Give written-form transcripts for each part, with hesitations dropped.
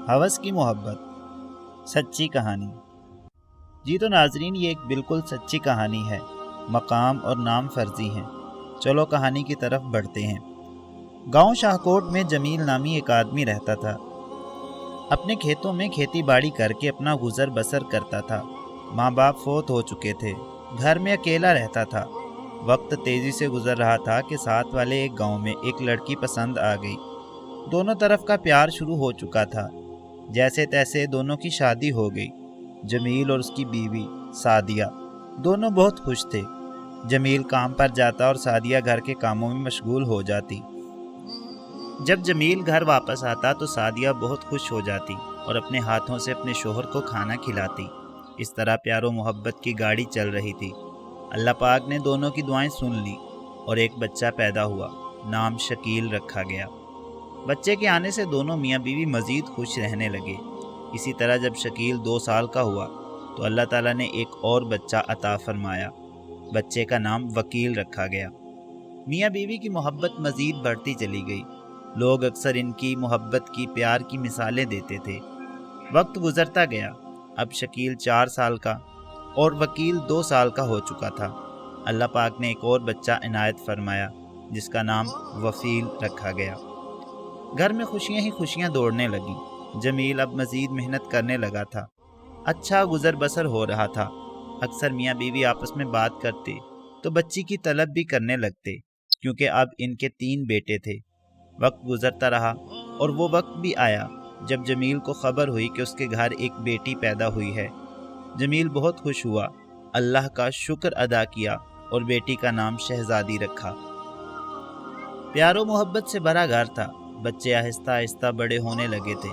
ہوس کی محبت، سچی کہانی۔ جی تو ناظرین، یہ ایک بالکل سچی کہانی ہے، مقام اور نام فرضی ہیں۔ چلو کہانی کی طرف بڑھتے ہیں۔ گاؤں شاہکوٹ میں جمیل نامی ایک آدمی رہتا تھا۔ اپنے کھیتوں میں کھیتی باڑی کر کے اپنا گزر بسر کرتا تھا۔ ماں باپ فوت ہو چکے تھے، گھر میں اکیلا رہتا تھا۔ وقت تیزی سے گزر رہا تھا کہ ساتھ والے ایک گاؤں میں ایک لڑکی پسند آ گئی۔ دونوں طرف کا پیار شروع ہو چکا تھا۔ جیسے تیسے دونوں کی شادی ہو گئی۔ جمیل اور اس کی بیوی سعدیہ دونوں بہت خوش تھے۔ جمیل کام پر جاتا اور سعدیہ گھر کے کاموں میں مشغول ہو جاتی۔ جب جمیل گھر واپس آتا تو سعدیہ بہت خوش ہو جاتی اور اپنے ہاتھوں سے اپنے شوہر کو کھانا کھلاتی۔ اس طرح پیار و محبت کی گاڑی چل رہی تھی۔ اللہ پاک نے دونوں کی دعائیں سن لی اور ایک بچہ پیدا ہوا۔ نام شکیل رکھا گیا۔ بچے کے آنے سے دونوں میاں بیوی مزید خوش رہنے لگے۔ اسی طرح جب شکیل 2 سال کا ہوا تو اللہ تعالیٰ نے ایک اور بچہ عطا فرمایا۔ بچے کا نام وکیل رکھا گیا۔ میاں بیوی کی محبت مزید بڑھتی چلی گئی۔ لوگ اکثر ان کی محبت کی، پیار کی مثالیں دیتے تھے۔ وقت گزرتا گیا۔ اب شکیل 4 سال کا اور وکیل 2 سال کا ہو چکا تھا۔ اللہ پاک نے ایک اور بچہ عنایت فرمایا جس کا نام وفیل رکھا گیا۔ گھر میں خوشیاں ہی خوشیاں دوڑنے لگیں۔ جمیل اب مزید محنت کرنے لگا تھا۔ اچھا گزر بسر ہو رہا تھا۔ اکثر میاں بیوی آپس میں بات کرتے تو بچی کی طلب بھی کرنے لگتے، کیونکہ اب ان کے 3 بیٹے تھے۔ وقت گزرتا رہا اور وہ وقت بھی آیا جب جمیل کو خبر ہوئی کہ اس کے گھر ایک بیٹی پیدا ہوئی ہے۔ جمیل بہت خوش ہوا، اللہ کا شکر ادا کیا اور بیٹی کا نام شہزادی رکھا۔ پیار و محبت سے بھرا گھر تھا۔ بچے آہستہ آہستہ بڑے ہونے لگے تھے۔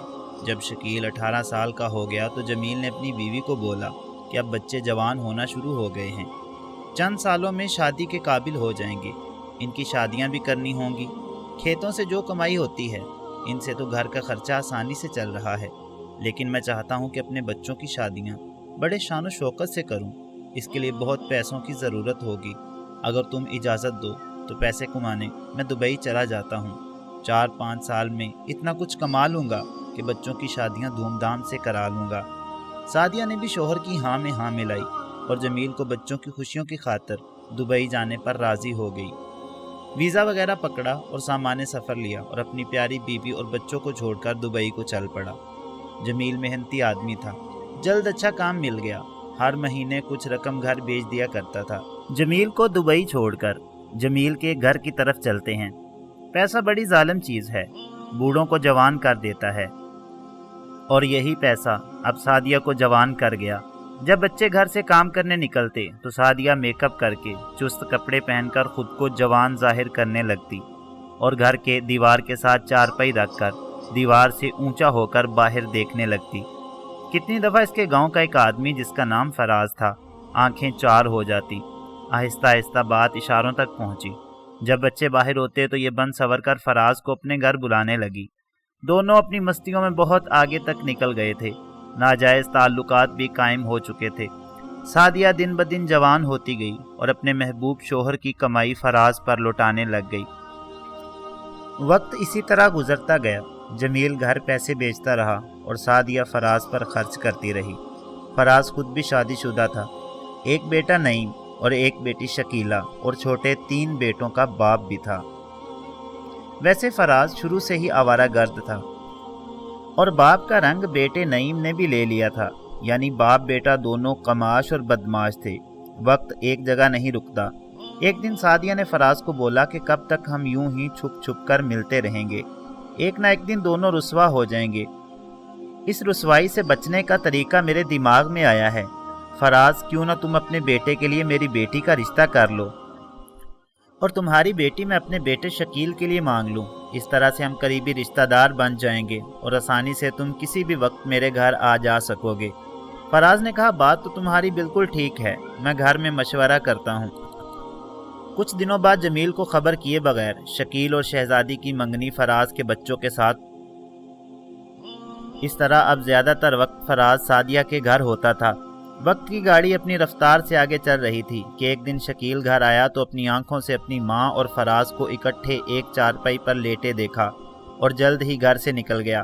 جب شکیل 18 سال کا ہو گیا تو جمیل نے اپنی بیوی کو بولا کہ اب بچے جوان ہونا شروع ہو گئے ہیں، چند سالوں میں شادی کے قابل ہو جائیں گے، ان کی شادیاں بھی کرنی ہوں گی۔ کھیتوں سے جو کمائی ہوتی ہے ان سے تو گھر کا خرچہ آسانی سے چل رہا ہے، لیکن میں چاہتا ہوں کہ اپنے بچوں کی شادیاں بڑے شان و شوکت سے کروں۔ اس کے لیے بہت پیسوں کی ضرورت ہوگی۔ اگر تم اجازت دو تو پیسے کمانے میں دبئی چلا جاتا ہوں۔ 4-5 سال میں اتنا کچھ کما لوں گا کہ بچوں کی شادیاں دھوم دھام سے کرا لوں گا۔ سعدیہ نے بھی شوہر کی ہاں میں ہاں ملائی اور جمیل کو بچوں کی خوشیوں کی خاطر دبئی جانے پر راضی ہو گئی۔ ویزا وغیرہ پکڑا اور سامان سفر لیا اور اپنی پیاری بیوی اور بچوں کو چھوڑ کر دبئی کو چل پڑا۔ جمیل محنتی آدمی تھا، جلد اچھا کام مل گیا۔ ہر مہینے کچھ رقم گھر بھیج دیا کرتا تھا۔ جمیل کو دبئی چھوڑ کر جمیل کے گھر کی طرف چلتے ہیں۔ پیسہ بڑی ظالم چیز ہے، بوڑھوں کو جوان کر دیتا ہے، اور یہی پیسہ اب سعدیہ کو جوان کر گیا۔ جب بچے گھر سے کام کرنے نکلتے تو سعدیہ میک اپ کر کے چست کپڑے پہن کر خود کو جوان ظاہر کرنے لگتی اور گھر کے دیوار کے ساتھ چارپائی رکھ کر دیوار سے اونچا ہو کر باہر دیکھنے لگتی۔ کتنی دفعہ اس کے گاؤں کا ایک آدمی جس کا نام فراز تھا آنکھیں چار ہو جاتی۔ آہستہ آہستہ بات اشاروں تک پہنچی۔ جب بچے باہر ہوتے تو یہ بن سور کر فراز کو اپنے گھر بلانے لگی۔ دونوں اپنی مستیوں میں بہت آگے تک نکل گئے تھے۔ ناجائز تعلقات بھی قائم ہو چکے تھے۔ سعدیہ دن بدن جوان ہوتی گئی اور اپنے محبوب شوہر کی کمائی فراز پر لوٹانے لگ گئی۔ وقت اسی طرح گزرتا گیا۔ جمیل گھر پیسے بیچتا رہا اور سعدیہ فراز پر خرچ کرتی رہی۔ فراز خود بھی شادی شدہ تھا، ایک بیٹا نعیم اور ایک بیٹی شکیلہ اور چھوٹے 3 بیٹوں کا باپ بھی تھا۔ ویسے فراز شروع سے ہی آوارہ گرد تھا اور باپ کا رنگ بیٹے نعیم نے بھی لے لیا تھا، یعنی باپ بیٹا دونوں قماش اور بدماش تھے۔ وقت ایک جگہ نہیں رکتا۔ ایک دن سعدیہ نے فراز کو بولا کہ کب تک ہم یوں ہی چھپ چھپ کر ملتے رہیں گے، ایک نہ ایک دن دونوں رسوا ہو جائیں گے۔ اس رسوائی سے بچنے کا طریقہ میرے دماغ میں آیا ہے۔ فراز، کیوں نہ تم اپنے بیٹے کے لیے میری بیٹی کا رشتہ کر لو اور تمہاری بیٹی میں اپنے بیٹے شکیل کے لیے مانگ لوں۔ اس طرح سے ہم قریبی رشتہ دار بن جائیں گے اور آسانی سے تم کسی بھی وقت میرے گھر آ جا سکو گے۔ فراز نے کہا، بات تو تمہاری بالکل ٹھیک ہے، میں گھر میں مشورہ کرتا ہوں۔ کچھ دنوں بعد جمیل کو خبر کیے بغیر شکیل اور شہزادی کی منگنی فراز کے بچوں کے ساتھ۔ اس طرح اب زیادہ تر وقت فراز سعدیہ کے گھر ہوتا تھا۔ وقت کی گاڑی اپنی رفتار سے آگے چل رہی تھی کہ ایک دن شکیل گھر آیا تو اپنی آنکھوں سے اپنی ماں اور فراز کو اکٹھے ایک چارپائی پر لیٹے دیکھا اور جلد ہی گھر سے نکل گیا۔